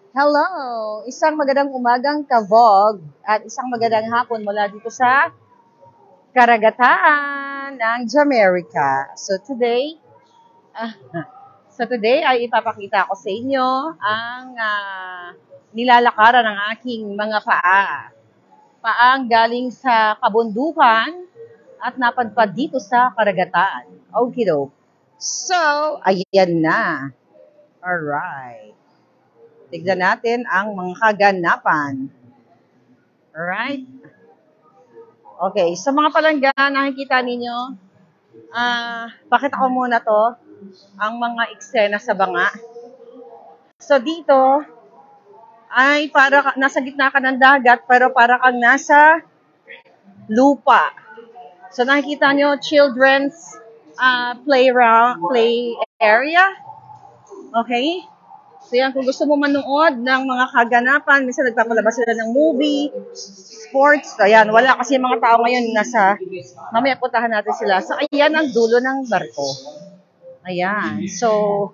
Hello! Isang magandang umagang kabog at isang magandang hapon mula dito sa karagatan ng Jamaica. Ah, so today ay ipapakita ko sa inyo ang nilalakaran ng aking mga paa. Paang galing sa kabundukan at napadpad dito sa karagatan. Okido. So, ayan na. Alright. Tignan natin ang mga kaganapan. Alright? Okay, sa mga palangga, nakikita ninyo, pakita ko muna to, ang mga eksena sa banga. So dito, ay nasa gitna ka ng dagat, pero para kang nasa lupa. So nakikita nyo, children's play area. Okay? So yan, kung gusto mo manood ng mga kaganapan, minsan nagpapalabas sila ng movie, sports, ayan, wala kasi yung mga tao ngayon mamaya puntahan natin sila. So ayan ang dulo ng barko. Ayan, so,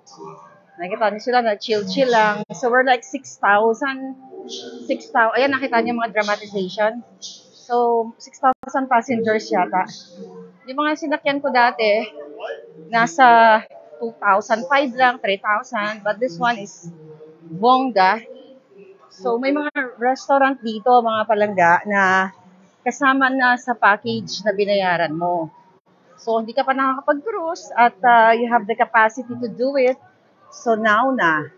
nakikita niyo sila na chill-chill lang. So we're like 6,000, ayan nakita niyo mga dramatization. So, 6,000 passengers yata. Yung mga sinakyan ko dati, nasa 2,005 lang, 3,000. But this one is bongga. So, may mga restaurant dito, mga palangga, na kasama na sa package na binayaran mo. So, hindi ka pa nakakapag-cruise at you have the capacity to do it. So, now na.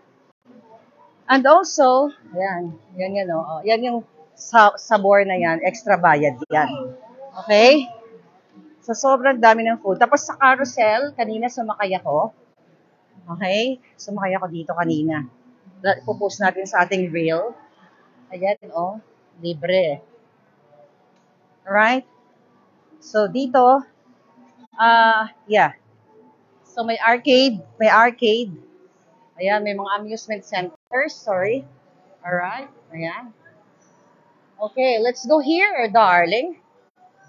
And also, yan, oh. Yan yung sabor na yan, extra bayad yan. Okay? So, sobrang dami ng food. Tapos sa carousel, kanina sumakay ako. Okay? Sumakay ako dito kanina. Ipopost natin sa ating reel. Ayan, oh. Libre. Alright? So, dito, yeah. So, may arcade. Ayan, may mga amusement centers. Sorry. Alright. Ayan. Okay, let's go here, darling.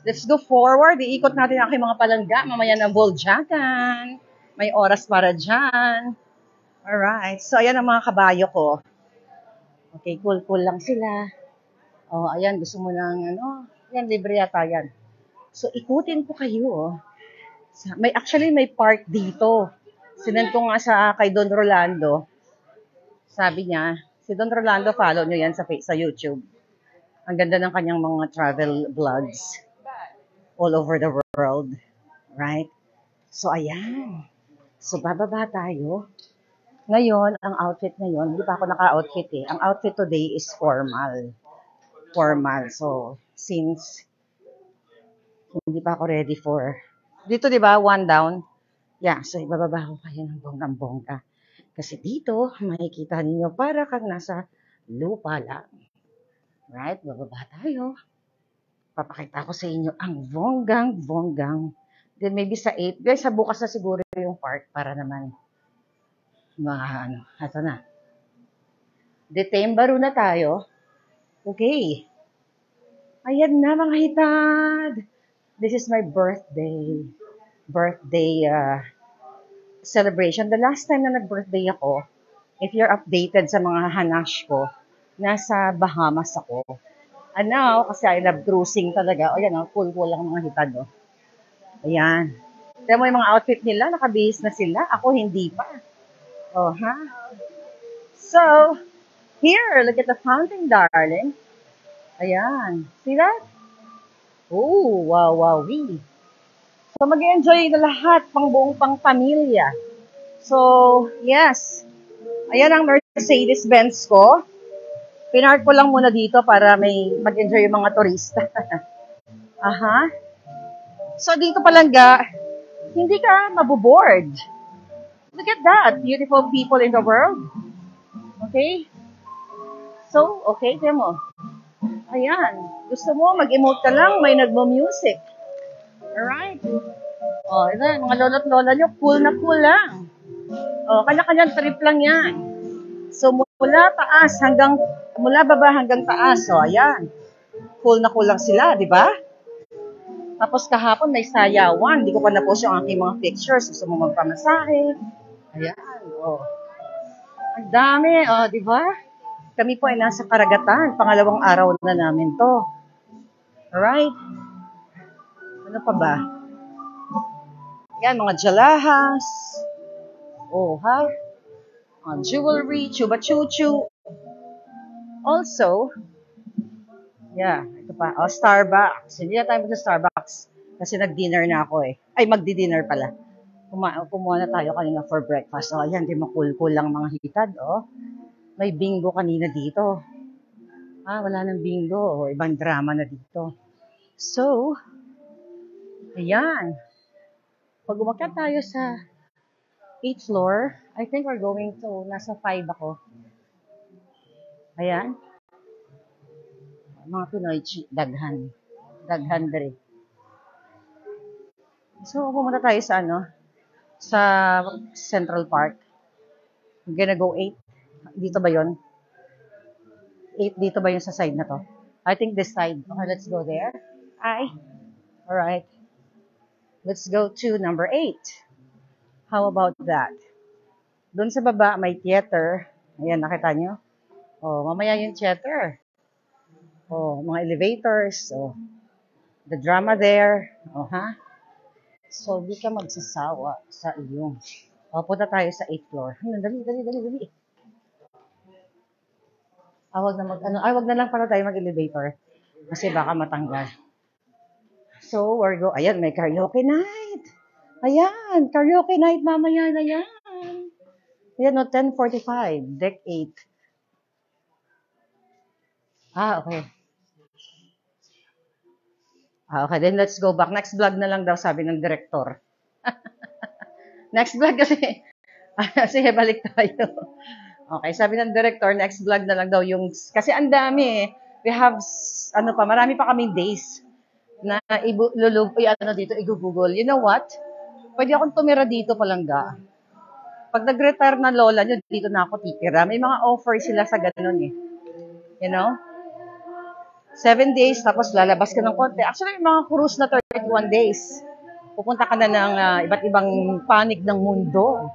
Let's go forward. Iikot natin ang aking mga palangga. Mamaya na Boljakan. May oras para dyan. Alright. So, ayan ang mga kabayo ko. Okay, cool lang sila. Oh, ayan, gusto mo ng yan, libre yata yan. So, ikutin ko kayo. May park dito. Sinend ko nga kay Don Rolando. Sabi niya, si Don Rolando, follow nyo yan sa YouTube. Ang ganda ng kanyang mga travel vlogs all over the world. Right? So, ayan. So, bababa tayo. Ngayon, ang outfit ngayon, hindi pa ako naka-outfit eh. Ang outfit today is formal. So, since hindi pa ako ready for, dito di ba, one down. Yeah, so ibababa ko kayo ng bonggang-bongga. Kasi dito, makikita ninyo para kang nasa lupa lang. Right? Bababa tayo. Papakita ko sa inyo ang bonggang-bonggang. Then maybe sa 8. Guys, sa bukas na siguro yung park para naman ito na. Detembaro na tayo. Okay. Ayan na mga hitad. This is my birthday celebration. The last time na nag-birthday ako, if you're updated sa mga hanash ko, nasa Bahamas ako. And now, kasi I love cruising talaga. O yan, cool lang mga hitad. Oh. Ayan. Tignan mo yung mga outfit nila, nakabihis na sila. Ako hindi pa. Oh, ha? So, here, look at the fountain, darling. Ayan. See that? Oh, wow. So, mag-enjoy na lahat, buong pamilya. So, yes. Ayan ang Mercedes-Benz ko. Pinark ko lang muna dito para may mag-enjoy yung mga turista. Aha. So, dito palangga, hindi ka maboboard. Look at that. Beautiful people in the world. Okay? So, okay, tiyan mo. Ayan. Gusto mo, mag-emote ka lang, may nagmo-music. Alright? Oh, ito, mga lolo't lola nyo, cool lang. Oh, kanya-kanyang trip lang yan. So, mula baba hanggang taas. So, ayan. Cool lang sila, di ba? Tapos kahapon may sayawan. Hindi ko pa na-post yung aking mga pictures. Gusto mo magpamasahe. Ayan, oh. Ang dami, oh, di ba? kami po ay nasa karagatan. Pangalawang araw na namin to. Alright? Ano pa ba? Yan, mga jalahas. Oh, ha? Jewelry, chuba chuchu. Also, yeah, ito pa. Oh, Starbucks. Hindi na tayo mag-Starbucks kasi nag-dinner na ako eh. Ay, magdi-dinner pala. Kumuha na tayo kanina for breakfast. Oh, ayan, di makul-kul lang mga hitad. Oh, may bingo kanina dito. Ah, wala nang bingo. Oh, ibang drama na dito. So, ayan. Pag umakyat tayo sa 8th floor, I think we're going to, nasa 5 ako. Ayan. Mga Pinoy, daghan. Daghan dre. So, pumunta tayo sa sa Central Park. I'm gonna go 8. Dito ba yon? 8 dito ba yung sa side na to? I think this side. Okay, let's go there. Alright. Let's go to number 8. How about that? Doon sa baba, may theater. Ayan, nakita nyo? Oh, mamaya yung theater. Oh, mga elevators. Oh, the drama there. Oh, ha? So, di ka magsasawa sa iyong. Oh, punta tayo sa 8th floor. Dali. Wag na lang para tayo mag-elevator. Kasi baka matanggal. So, ayan, may karaoke night. Ayan, karaoke night mamaya na yan. Ayan, 10:45, deck 8. Okay. Okay, then let's go back. Next vlog na lang daw, sabi ng director. Next vlog kasi, sige, balik tayo. Okay, sabi ng director, next vlog na lang daw yung, kasi ang dami eh. We have, marami pa kaming days na dito, i-google. You know what? Pwede akong tumira dito palangga. Pag nag-retire na lola nyo, dito na ako titira. May mga offer sila sa ganun eh. You know? 7 days, tapos lalabas ka ng konti. Actually, may mga cruise na 31 days. Pupunta ka na ng iba't ibang panig ng mundo.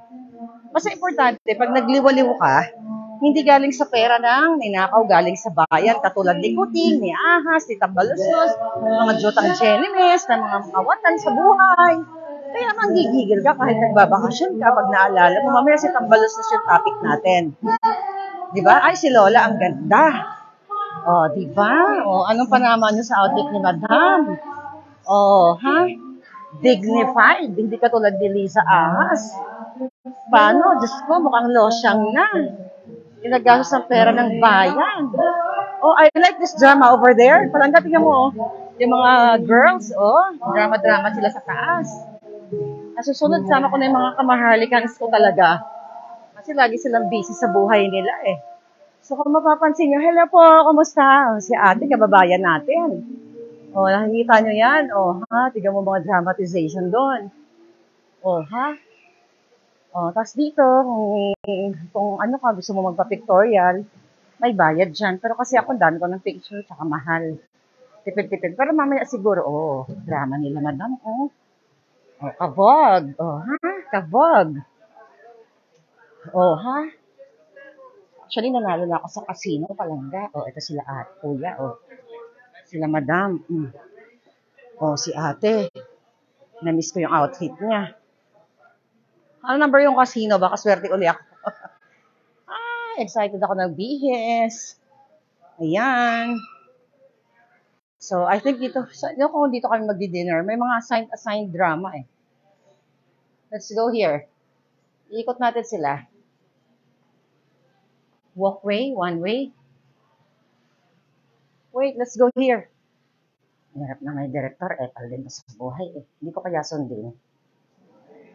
Basta importante, pag nagliwaliw ka, hindi galing sa pera ng ninakaw, galing sa bayan, katulad ni Kuting, ni Ahas, ni Tambaluslos, mga Jotang Genemes, na mga awatan sa buhay. Kaya manggigigil ka kahit nagbabakasyon ka pag naalala mo, mamaya si Tambaluslos yung topic natin. Di ba? Ay, si Lola, ang ganda. Oh, di ba? Oh, anong panama nyo sa outfit ni Madam? Oh, ha? Dignified. Hindi ka tulad ni Lisa Ahas. Paano? Diyos ko, mukhang losyang na. Ginagastos ang pera ng bayan. Oh, I like this drama over there. Parang tingnan mo, oh. Yung mga girls, oh. Drama-drama sila sa taas. Nasusunod, sama ko na yung mga kamahalikans ko talaga. Kasi lagi silang busy sa buhay nila, eh. So, kung mapapansin nyo, hello po, kamusta? Si ate, kababayan natin. Oh, nakikita nyo yan. Oh, ha? Tignan mo mga dramatization doon. Oh, ha? Oh, tapos dito, kung ano ka, gusto mo magpa-pictorial, may bayad dyan. Pero kasi ako, dami ko ng picture, tsaka mahal. Tipid-tipid. Pero mamaya siguro, oh, drama nila, madam, oh. Oh, kabog. Oh, ha? Kabog. Oh, ha? Actually, nanalo na ako sa casino, palangga. Oh, ito sila kuya, oh. Sila madam. Oh, si ate. Na-miss ko yung outfit niya. Ano number yung casino? Baka swerte uli ako. Excited ako ng bihis. Ayan. So, I think dito, kung dito kami magdi-dinner, may mga assigned drama eh. Let's go here. Iikot natin sila. Walkway, one way. Wait, let's go here. Hirap na may director, palin sa buhay eh. Hindi ko kaya sundin.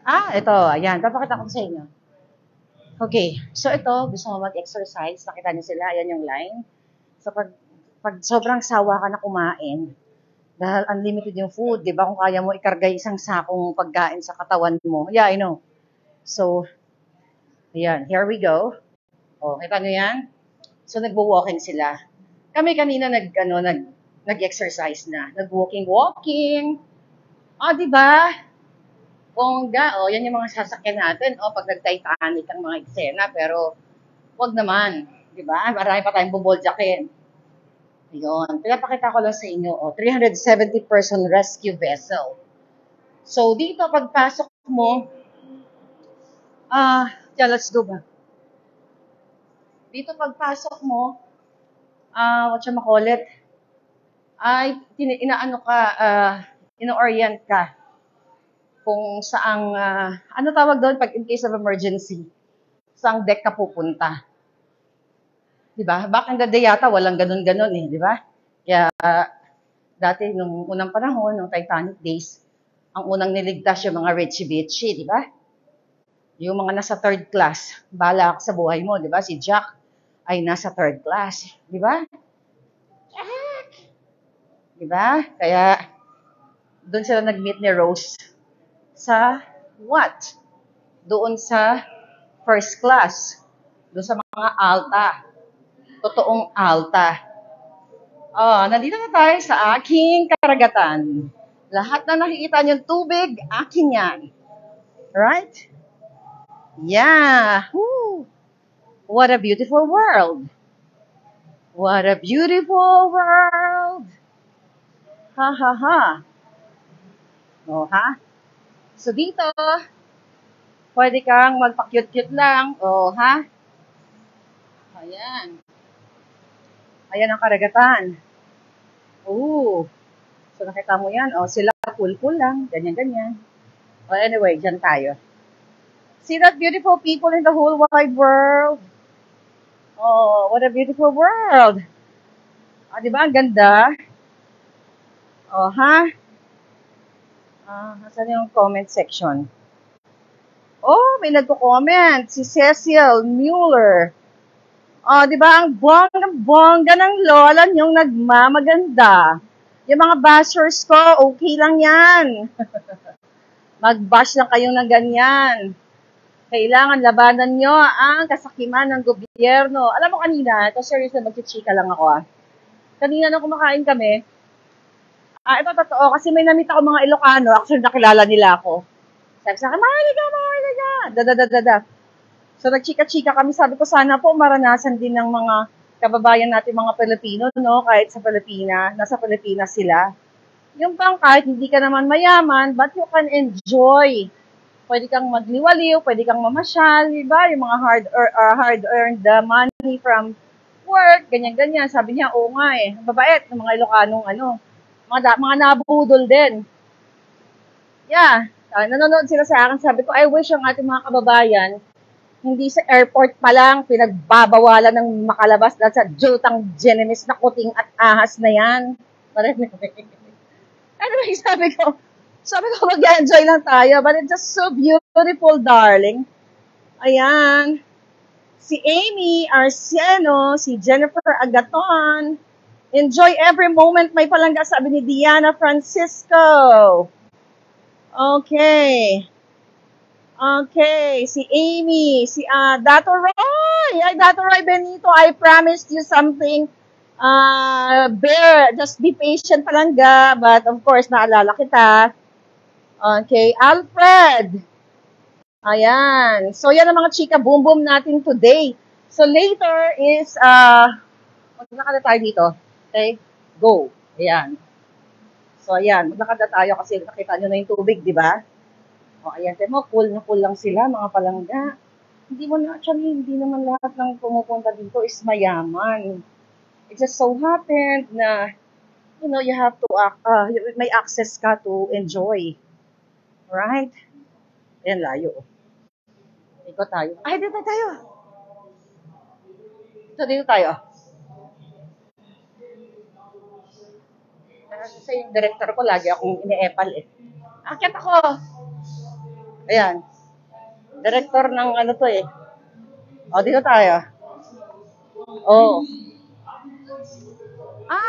Ito, ayan, papakita ko sa inyo. Okay, so ito, gusto mo mag-exercise, nakita niyo sila, ayan yung line. So pag sobrang sawa ka na kumain, dahil unlimited yung food, di ba? Kung kaya mo ikarga isang sakong pagkain sa katawan mo. Yeah, I know. So, ayan, here we go. Oh, kita niyo yan? So, nagwo-walking sila. Kami kanina nag-exercise na. Nag-walking. Di ba? Bongga, yan yung mga sasakyan natin. Pag nag-Titanic ang mga eksena, pero wag naman. Di ba? Marami pa tayong buboljakin. Ayun. Pinapakita ko lang sa inyo, 370 person rescue vessel. So, dito, pagpasok mo, let's go ba? Dito, pagpasok mo, whatchamacallit, ay, ino-orient ka kung saang, ano tawag doon pag in case of emergency, saang deck ka pupunta. Diba? Back in the day yata, walang ganun-ganun eh, di ba? Kaya, dati, nung unang panahon, nung Titanic days, ang unang niligtas yung mga Richie-Bitchie, di ba? Yung mga nasa third class, bahala ka sa buhay mo, di ba? Si Jack ay nasa third class, di ba? Jack! Di ba? Kaya, doon sila nag-meet ni Rose sa what? Doon sa first class. Doon sa mga alta. Totoong alta. Nandito na tayo sa aking karagatan. Lahat na nakikita niyong tubig, akin yan. Right? Yeah. Woo. What a beautiful world. What a beautiful world. Ha ha ha. Ha? So dito, pwede kang magpa-cute-cute lang. Ha? Ayan. Ayan ang karagatan. So nakita mo yan. Sila cool-cool lang. Ganyan-ganyan. Anyway, dyan tayo. See that beautiful people in the whole wide world. What a beautiful world. Diba? Ang ganda. Ha? Saan yung comment section? May nagko-comment. Si Cecil Mueller. Diba? Ang bongga ng lola niyong nagmamaganda. Yung mga bashers ko, okay lang yan. Mag-bash lang kayong ng ganyan. Kailangan labanan nyo ang kasakiman ng gobyerno. Alam mo kanina, ito serious na magchichika lang ako. Kanina nung kumakain kami, ito totoo, kasi may namit ako mga Ilocano, actually nakilala nila ako. Sabi sa akin, mahilig ka. So nagchika-chika kami, sabi ko sana po maranasan din ng mga kababayan natin mga Pilipino, no? Kahit sa Pilipinas, nasa Pilipinas sila. Yung bang kahit hindi ka naman mayaman, but you can enjoy. Pwede kang magliwaliw, pwede kang mamasyal, diba? Yung mga hard-earned money from work, ganyan-ganyan. Sabi niya, oo nga eh. Mabait ng mga Ilocanong mga nabudol din. Yeah. Nanonood sila sa akin. Sabi ko, I wish ang ating mga kababayan, hindi sa airport pa lang, pinagbabawalan ng makalabas dahil sa jutang genemis na kuting at ahas na yan. Anyway, sabi ko, mag-enjoy lang tayo. But it's just so beautiful, darling. Ayan. Si Amy Arciano, si Jennifer Agaton. Enjoy every moment, may palangga, sabi ni Diana Francisco. Okay, si Amy, si Dato Roy. Dato Roy Benito, I promised you something. Bear, just be patient palangga. But of course, naalala kita. Okay, Alfred. Ayan. So, yan ang mga chika boom boom natin today. So, later is, maglakad na tayo dito. Okay? Go. Ayan. So, ayan. Maglakad na tayo kasi nakita nyo na yung tubig, di ba? Ayan. Tignan mo, cool na cool lang sila, mga palangga. Hindi naman lahat ng pumupunta dito is mayaman. It just so happened na, you have to, may access ka to enjoy. Right? Ayan, layo. Ikot tayo. Dito tayo. Dito tayo. Kasi yung director ko, lagi akong ine-epal eh. Akit ako. Ayan. Director ng to eh. Dito tayo.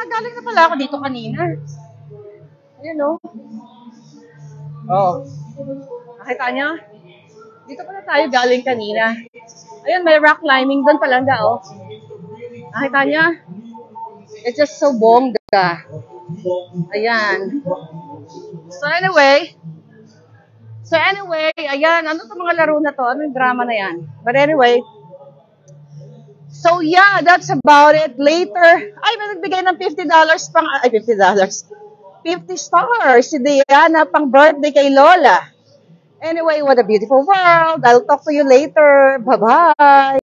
Galing na pala ako dito kanina. Ayan Nakita niyo? Dito pala tayo galing kanina. Ayun, may rock climbing doon palangga, Nakita niyo? It's just so bongga. Ayan. So anyway, ayan, ano itong mga laro na to? Ano yung drama na yan? But anyway, So yeah, that's about it. Later, ay, may nagbigay ng $50 pang, ay, $50. 50 stars si Diana pang birthday kay Lola. Anyway, what a beautiful world. I'll talk to you later. Bye-bye.